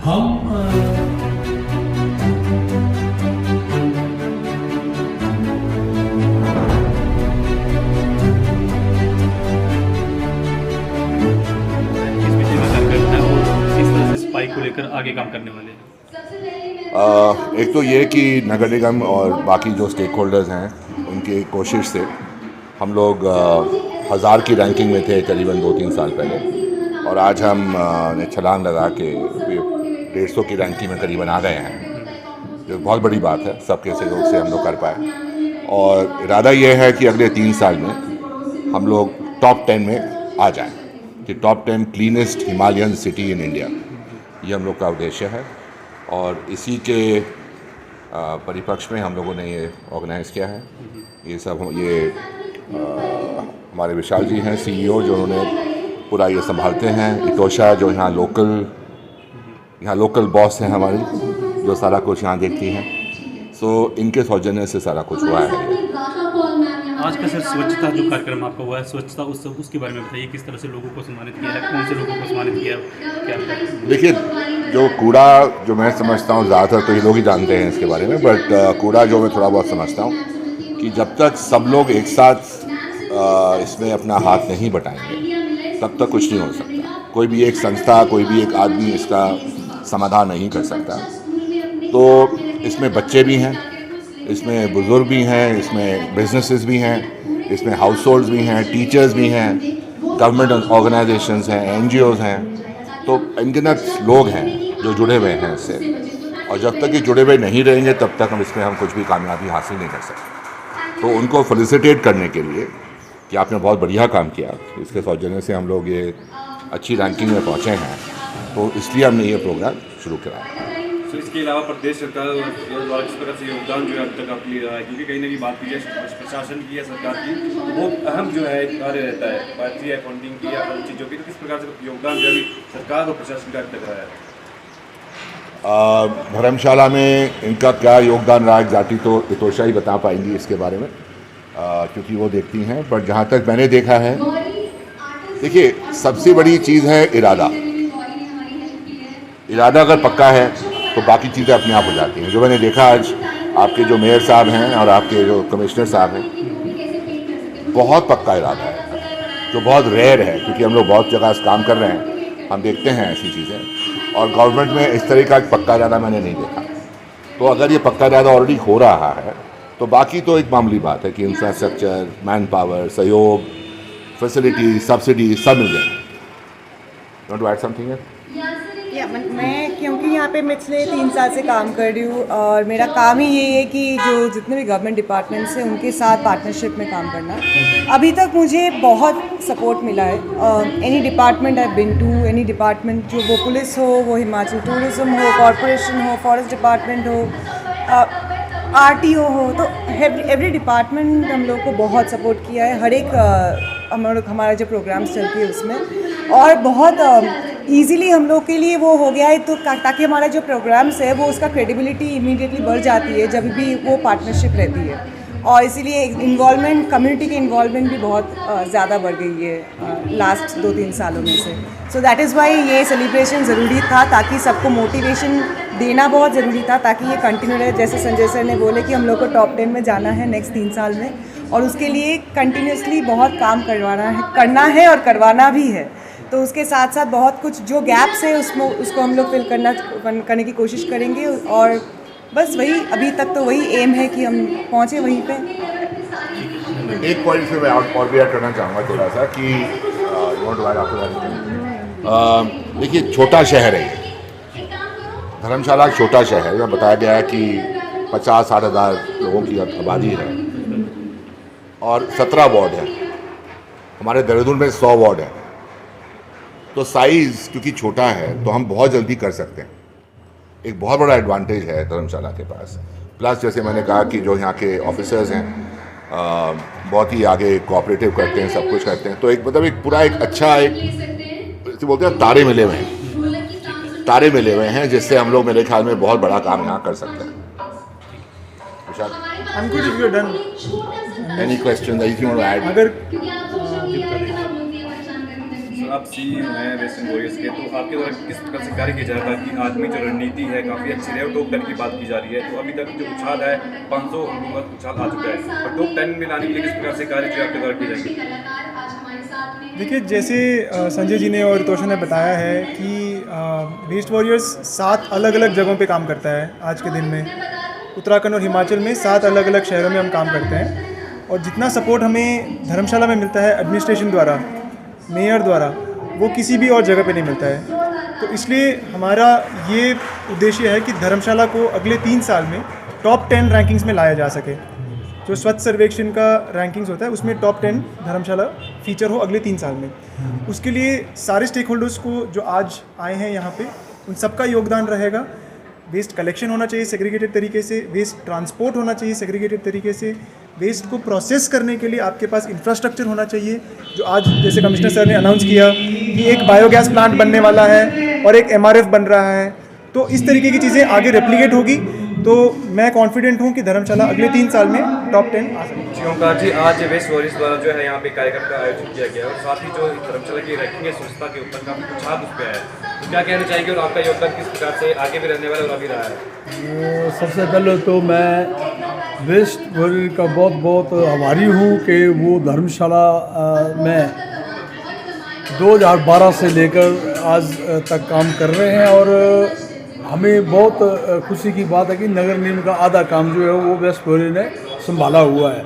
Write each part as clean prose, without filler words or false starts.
हम स्पाई को लेकर आगे काम करने वाले हैं? एक तो ये कि नगर निगम और बाकी जो स्टेक होल्डर्स हैं उनकी कोशिश से हम लोग 1000 की रैंकिंग में थे करीबन 2-3 साल पहले, और आज हम ने छलांग लगा के 150 की रैंकिंग में करीबन आ गए हैं, जो बहुत बड़ी बात है। सबके सहयोग से हम लोग कर पाए, और इरादा ये है कि अगले 3 साल में हम लोग टॉप 10 में आ जाएं, कि top 10 cleanest Himalayan city in India, ये हम लोग का उद्देश्य है। और इसी के परिपक्ष में हम लोगों ने ये ऑर्गेनाइज़ किया है। ये सब हमारे विशाल जी हैं CEO, जो उन्होंने पूरा ये संभालते हैं। इतोषा जो यहाँ लोकल बॉस हैं हमारी, जो सारा कुछ यहाँ देखती हैं। सो इनके सौजन्य से सारा कुछ हुआ है। आज का सर स्वच्छता जो कार्यक्रम आपका हुआ है, स्वच्छता उसके बारे में बताइए, किस तरह से लोगों को सम्मानित किया है, कौन से लोगों को सम्मानित किया है, क्या? देखिए, जो कूड़ा जो मैं समझता हूँ, ज़्यादातर तो ये लोग ही जानते हैं इसके बारे में, बट कूड़ा जो मैं थोड़ा बहुत समझता हूँ कि जब तक सब लोग एक साथ इसमें अपना हाथ नहीं बटाएंगे तब तक कुछ नहीं हो सकता। कोई भी एक संस्था, कोई भी एक आदमी इसका समाधान नहीं कर सकता। तो इसमें बच्चे भी हैं, इसमें बुज़ुर्ग भी हैं, इसमें बिजनेसेस भी हैं, इसमें हाउस होल्ड्स भी हैं, टीचर्स भी हैं, गवर्नमेंट ऑर्गेनाइजेशंस हैं, NGOs हैं। तो अनगिनत लोग हैं जो जुड़े हुए हैं इससे, और जब तक ये जुड़े हुए नहीं रहेंगे तब तक हम कुछ भी कामयाबी हासिल नहीं कर सकते। तो उनको फेलिसिटेट करने के लिए कि आपने बहुत बढ़िया काम किया, इसके सौजन्य से हम लोग ये अच्छी रैंकिंग में पहुँचे हैं, तो इसलिए हमने ये प्रोग्राम शुरू किया। तो इसके अलावा प्रदेश सरकार द्वारा किस प्रकार से योगदान जो है अब तक आप ले रहा है, क्योंकि कहीं ना कहीं बात की जाए प्रशासन की या सरकार की, तो वो अहम जो है कार्य रहता है पार्टी फंडिंग की या हर चीज़ों की, तो किस प्रकार से योगदान जो है सरकार और प्रशासन का अब तक रहा है? धर्मशाला में इनका क्या योगदान रहा एग्जैक्टली तो इतोषा ही बता पाएंगी इसके बारे में, क्योंकि वो देखती हैं। पर जहाँ तक मैंने देखा है, देखिए, सबसे बड़ी चीज़ है इरादा। इरादा अगर पक्का है तो बाकी चीज़ें अपने आप हो जाती हैं। जो मैंने देखा आज, आपके जो मेयर साहब हैं और आपके जो कमिश्नर साहब हैं, बहुत पक्का इरादा है, जो बहुत रेयर है, क्योंकि हम लोग बहुत जगह काम कर रहे हैं, हम देखते हैं ऐसी चीज़ें, और गवर्नमेंट में इस तरह का पक्का इरादा मैंने नहीं देखा। तो अगर ये पक्का इरादा ऑलरेडी हो रहा है तो बाकी तो एक मामूली बात है कि इंफ्रास्ट्रक्चर, मैन पावर, सहयोग, फैसिलिटी, सब्सिडी सब मिल जाएंगे। Want to add something? मैं क्योंकि यहाँ पे मैं पिछले 3 साल से काम कर रही हूँ, और मेरा काम ही ये है कि जो जितने भी गवर्नमेंट डिपार्टमेंट्स हैं उनके साथ पार्टनरशिप में काम करना। अभी तक मुझे बहुत सपोर्ट मिला है। Any department I been to, any department, जो वो पुलिस हो, वो हिमाचल टूरिज्म हो, कॉरपोरेशन हो, फॉरेस्ट डिपार्टमेंट हो, RTO हो, तो एवरी डिपार्टमेंट हम लोग को बहुत सपोर्ट किया है। हर एक हमारा जो प्रोग्राम्स चलती है उसमें, और बहुत ईज़िली हम लोग के लिए वो हो गया है, तो ताकि हमारा जो प्रोग्राम्स है वो उसका क्रेडिबिलिटी इमीडिएटली बढ़ जाती है जब भी वो पार्टनरशिप रहती है। और इसीलिए इन्वॉल्वमेंट, कम्युनिटी की इन्वॉल्वमेंट भी बहुत ज़्यादा बढ़ गई है लास्ट 2-3 सालों में से। सो दैट इज़ वाई ये सेलिब्रेशन ज़रूरी था, ताकि सबको मोटिवेशन देना बहुत ज़रूरी था, ताकि ये कंटिन्यू रहे। जैसे संजय सर ने बोले कि हम लोग को टॉप 10 में जाना है नेक्स्ट 3 साल में, और उसके लिए कंटिन्यूसली बहुत काम करना है और करवाना भी है। तो उसके साथ साथ बहुत कुछ जो गैप्स है उसको हम लोग फिल करने की कोशिश करेंगे, और बस वही, अभी तक तो वही एम है कि हम पहुँचे वहीं पे। एक पॉइंट से मैं और भी ऐड करना चाहूँगा थोड़ा सा कि देखिए, छोटा शहर है धर्मशाला, छोटा शहर है। बताया गया है कि 50-60 हज़ार लोगों की आबादी है, और 17 वार्ड है। हमारे देहरादून में 100 वार्ड है। तो साइज़ क्योंकि छोटा है तो हम बहुत जल्दी कर सकते हैं। एक बहुत बड़ा एडवांटेज है धर्मशाला के पास। प्लस जैसे मैंने कहा कि जो यहाँ के ऑफिसर्स हैं बहुत ही आगे कोऑपरेटिव करते हैं, सब कुछ करते हैं। तो एक मतलब एक पूरा एक अच्छा, एक बोलते हैं तारे मिले हुए हैं, जिससे हम लोग मेरे ख्याल में बहुत बड़ा काम यहाँ कर सकते हैं। I'm good if you're done. Any question that you want to add? अगर आप CEO हैं वेस्टर्न वॉरियर्स के, तो आपके द्वारा किस प्रकार से कार्य किया जा रहा है कि आदमी जो रणनीति है काफ़ी अच्छी रहे और टॉप 10 की बात की जा रही है, तो अभी तक जो उछाल है 500 उछाल आ चुका है और टॉप 10 में लाने के लिए किस प्रकार से कार्य जो आपके द्वारा किए जाएंगे? देखिए, जैसे संजय जी ने और रितोषा ने बताया है कि वेस्ट वॉरियर्स 7 अलग अलग जगहों पे काम करता है। आज के दिन में उत्तराखंड और हिमाचल में 7 अलग अलग शहरों में हम काम करते हैं और जितना सपोर्ट हमें धर्मशाला में मिलता है एडमिनिस्ट्रेशन द्वारा, मेयर द्वारा, वो किसी भी और जगह पे नहीं मिलता है। तो इसलिए हमारा ये उद्देश्य है कि धर्मशाला को अगले 3 साल में टॉप 10 रैंकिंग्स में लाया जा सके। जो स्वच्छ सर्वेक्षण का रैंकिंग्स होता है उसमें टॉप 10 धर्मशाला फीचर हो अगले 3 साल में। उसके लिए सारे स्टेक होल्डर्स को जो आज आए हैं यहाँ पे, उन सबका योगदान रहेगा। वेस्ट कलेक्शन होना चाहिए सेग्रीगेटेड तरीके से, वेस्ट ट्रांसपोर्ट होना चाहिए सेग्रीगेटेड तरीके से, वेस्ट को प्रोसेस करने के लिए आपके पास इंफ्रास्ट्रक्चर होना चाहिए। जो आज जैसे कमिश्नर सर ने अनाउंस किया कि एक बायोगैस प्लांट बनने वाला है और एक MRF बन रहा है, तो इस तरीके की चीज़ें आगे रेप्लिकेट होगी। तो मैं कॉन्फिडेंट हूँ कि धर्मशाला अगले 3 साल में टॉप 10 आ सकेगी। जी ओंकार जी, आज वेस्ट वॉरियर्स द्वारा जो है यहाँ पे कार्यक्रम का आयोजन किया गया और साथ ही जो धर्मशाला की रैंकिंग है स्वच्छता के ऊपर काफ़ी उछाल उस पर है, तो क्या कहना चाहेंगे और आपका योगदान किस प्रकार से आगे भी रहने वाला और अभी रहा है? सबसे पहले तो मैं वेस्ट वॉरियर का बहुत बहुत आभारी हूँ कि वो धर्मशाला में 2012 से लेकर आज तक काम कर रहे हैं और हमें बहुत खुशी की बात है कि नगर निगम का आधा काम जो है वो वेस्ट वॉरियर ने संभाला हुआ है।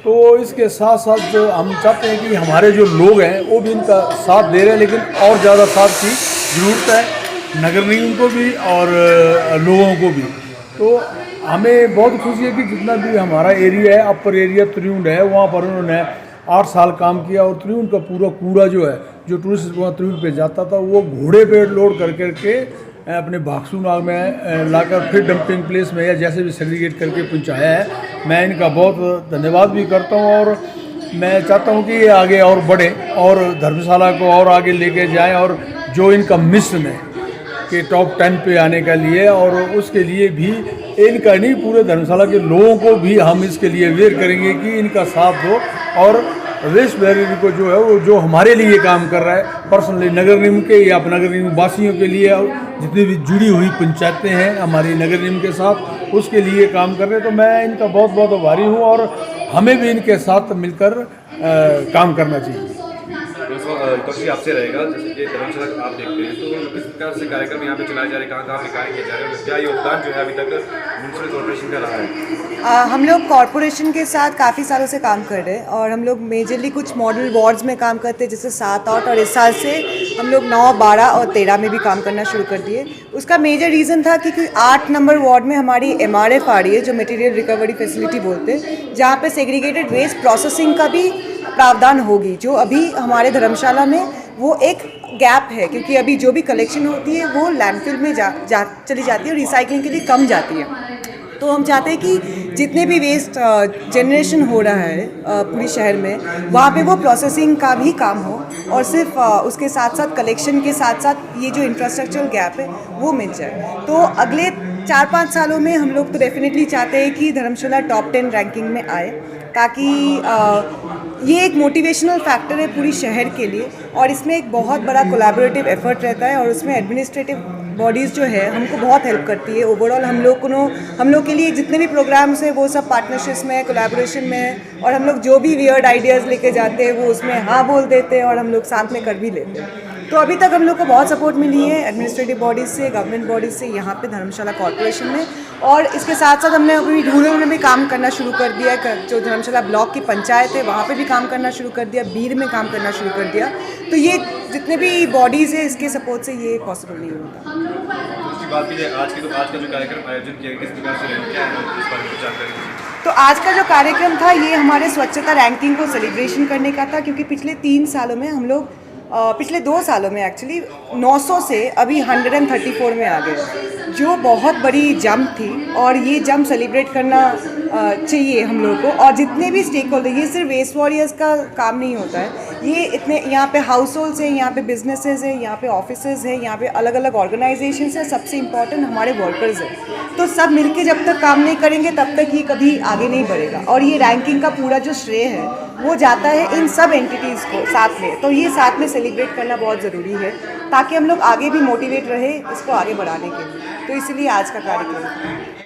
तो इसके साथ साथ हम चाहते हैं कि हमारे जो लोग हैं वो भी इनका साथ दे रहे हैं, लेकिन और ज़्यादा साथ की ज़रूरत है नगर निगम को भी और लोगों को भी। तो हमें बहुत खुशी है कि जितना भी हमारा एरिया है, अपर एरिया त्रियुंड है, वहाँ पर उन्होंने 8 साल काम किया और त्रियुंड का पूरा कूड़ा जो है, जो टूरिस्ट वहाँ त्रियुंड पे जाता था, वो घोड़े पे लोड कर करके अपने भागसू नाग में लाकर फिर डंपिंग प्लेस में या जैसे भी सेग्रीगेट करके पहुँचाया है। मैं इनका बहुत धन्यवाद भी करता हूँ और मैं चाहता हूँ कि ये आगे और बढ़े और धर्मशाला को और आगे लेके जाएं और जो इनका मिशन है कि टॉप 10 पे आने का लिए, और उसके लिए भी इनका नहीं पूरे धर्मशाला के लोगों को भी हम इसके लिए अवेयर करेंगे कि इनका साथ दो और वेस्ट वॉरियर को जो है वो जो हमारे लिए काम कर रहा है पर्सनली नगर निगम के या नगर निगम वासियों के लिए और जितनी भी जुड़ी हुई पंचायतें हैं हमारी नगर निगम के साथ, उसके लिए काम कर रहे हैं। तो मैं इनका बहुत बहुत आभारी हूँ और हमें भी इनके साथ मिलकर काम करना चाहिए। तो आपसे रहेगा, जैसे कि धर्मशाला आप देखते हैं तो किस प्रकार से कार्यक्रम यहाँ पे चलाए जा रहे हैं, कहाँ पे कार्य किए जा रहे हैं, क्या योगदान जो है अभी तक म्यूनसिपल कॉर्पोरेशन का रहा है? हम लोग कॉरपोरेशन के साथ काफ़ी सालों से काम कर रहे हैं और हम लोग मेजरली कुछ मॉडल वार्ड्स में काम करते हैं, जैसे 7, 8 और इस साल से हम लोग 9, 12 और 13 में भी काम करना शुरू कर दिए। उसका मेजर रीज़न था कि 8 नंबर वार्ड में हमारी MRF आ रही है, जो मटेरियल रिकवरी फैसिलिटी बोलते हैं, जहाँ पे सेग्रीगेटेड वेस्ट प्रोसेसिंग का भी प्रावधान होगी, जो अभी हमारे धर्मशाला में वो एक गैप है, क्योंकि अभी जो भी कलेक्शन होती है वो लैंडफिल में चली जाती है और रिसाइकलिंग के लिए कम जाती है। तो हम चाहते हैं कि जितने भी वेस्ट जनरेशन हो रहा है पूरे शहर में, वहाँ पे वो प्रोसेसिंग का भी काम हो और सिर्फ उसके साथ साथ कलेक्शन के साथ साथ ये जो इंफ्रास्ट्रक्चरल गैप है वो मिल जाए। तो अगले 4-5 सालों में हम लोग तो डेफिनेटली चाहते हैं कि धर्मशाला टॉप 10 रैंकिंग में आए, ताकि ये एक मोटिवेशनल फैक्टर है पूरी शहर के लिए और इसमें एक बहुत बड़ा कोलैबोरेटिव एफर्ट रहता है और उसमें एडमिनिस्ट्रेटिव बॉडीज़ जो है हमको बहुत हेल्प करती है। ओवरऑल हम लोग के लिए जितने भी प्रोग्राम्स हैं वो सब पार्टनरशिप्स में, कोलैबोरेशन में, और हम लोग जो भी वियर्ड आइडियाज़ लेके जाते हैं वो उसमें हाँ बोल देते हैं और हम लोग साथ में कर भी लेते हैं। तो अभी तक हम लोग को बहुत सपोर्ट मिली है एडमिनिस्ट्रेटिव बॉडीज़ से, गवर्नमेंट बॉडीज़ से, यहाँ पे धर्मशाला कॉर्पोरेशन में, और इसके साथ साथ हमने अभी रूरल में भी काम करना शुरू कर दिया है। जो धर्मशाला ब्लॉक की पंचायत है वहाँ पे भी काम करना शुरू कर दिया, बीर में काम करना शुरू कर दिया। तो ये जितने भी बॉडीज़ है इसके सपोर्ट से ये पॉसिबल नहीं होता। उसकी बात की जाए आज का जो कार्यक्रम आयोजन किया गया किस प्रकार से रहा, क्या है इस बारे में जानकारी दीजिए। तो आज का जो कार्यक्रम था ये हमारे स्वच्छता रैंकिंग को सेलिब्रेशन करने का था, क्योंकि पिछले 3 सालों में हम लोग पिछले 2 सालों में एक्चुअली 900 से अभी 134 में आ गए, जो बहुत बड़ी जंप थी और ये जंप सेलिब्रेट करना चाहिए हम लोग को। और जितने भी स्टेक होल्डर, ये सिर्फ वेस्ट वॉरियर्स का काम नहीं होता है, ये इतने यहाँ पे हाउस होल्ड्स हैं, यहाँ पे बिजनेसेस हैं, यहाँ पे ऑफिसेज हैं, यहाँ पे अलग अलग ऑर्गेनाइजेशंस हैं, सबसे इम्पॉर्टेंट हमारे वर्कर्स हैं। तो सब मिलके जब तक काम नहीं करेंगे तब तक ये कभी आगे नहीं बढ़ेगा। और ये रैंकिंग का पूरा जो श्रेय है वो जाता है इन सब एंटिटीज़ को साथ में। तो ये साथ में सेलिब्रेट करना बहुत ज़रूरी है ताकि हम लोग आगे भी मोटिवेट रहे इसको आगे बढ़ाने के लिए। तो इसलिए आज का कार्यक्रम